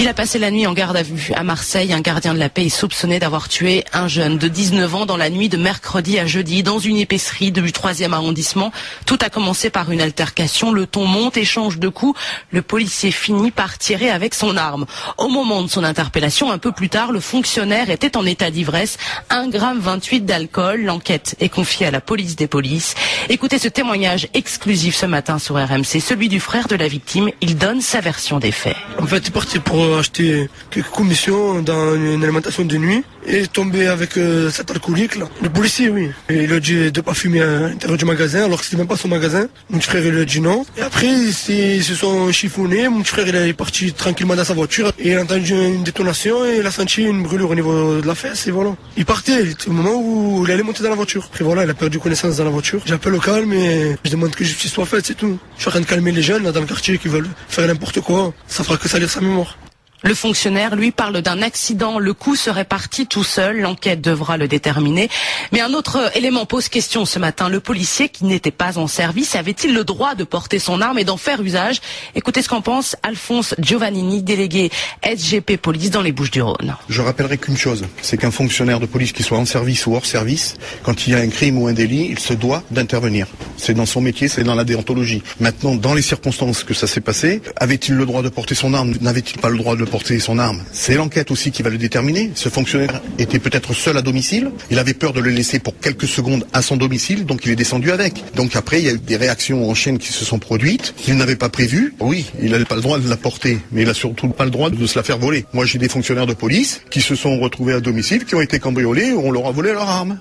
Il a passé la nuit en garde à vue à Marseille. Un gardien de la paix est soupçonné d'avoir tué un jeune de 19 ans dans la nuit de mercredi à jeudi dans une épicerie du 3e arrondissement. Tout a commencé par une altercation. Le ton monte, échange de coups. Le policier finit par tirer avec son arme. Au moment de son interpellation, un peu plus tard, le fonctionnaire était en état d'ivresse. 1,28 g d'alcool. L'enquête est confiée à la police des polices. Écoutez ce témoignage exclusif ce matin sur RMC, celui du frère de la victime. Il donne sa version des faits. En fait, il est parti pour acheter quelques commissions dans une alimentation de nuit et tombé avec cet alcoolique là. Le policier, oui. Et il a dit de pas fumer à l'intérieur du magasin alors que c'était même pas son magasin. Mon petit frère il a dit non. Et après ils se sont chiffonnés. Mon petit frère il est parti tranquillement dans sa voiture et il a entendu une détonation et il a senti une brûlure au niveau de la fesse et voilà. Il partait au moment où il allait monter dans la voiture. Après voilà, il a perdu connaissance dans la voiture. J'appelle au calme et je demande que justice soit faite, c'est tout. Je suis en train de calmer les jeunes là dans le quartier qui veulent faire n'importe quoi. Ça fera que salir sa mémoire. Le fonctionnaire, lui, parle d'un accident. Le coup serait parti tout seul. L'enquête devra le déterminer. Mais un autre élément pose question ce matin. Le policier qui n'était pas en service avait-il le droit de porter son arme et d'en faire usage? Écoutez ce qu'en pense Alphonse Giovannini, délégué SGP Police dans les Bouches-du-Rhône. Je rappellerai qu'une chose, c'est qu'un fonctionnaire de police qui soit en service ou hors service, quand il y a un crime ou un délit, il se doit d'intervenir. C'est dans son métier, c'est dans la déontologie. Maintenant, dans les circonstances que ça s'est passé, avait-il le droit de porter son arme? N'avait-il pas le droit de porter son arme? C'est l'enquête aussi qui va le déterminer. Ce fonctionnaire était peut-être seul à domicile. Il avait peur de le laisser pour quelques secondes à son domicile, donc il est descendu avec. Donc après, il y a eu des réactions en chaîne qui se sont produites. Il n'avait pas prévu. Oui, il n'avait pas le droit de la porter, mais il a surtout pas le droit de se la faire voler. Moi, j'ai des fonctionnaires de police qui se sont retrouvés à domicile, qui ont été cambriolés, on leur a volé leur arme.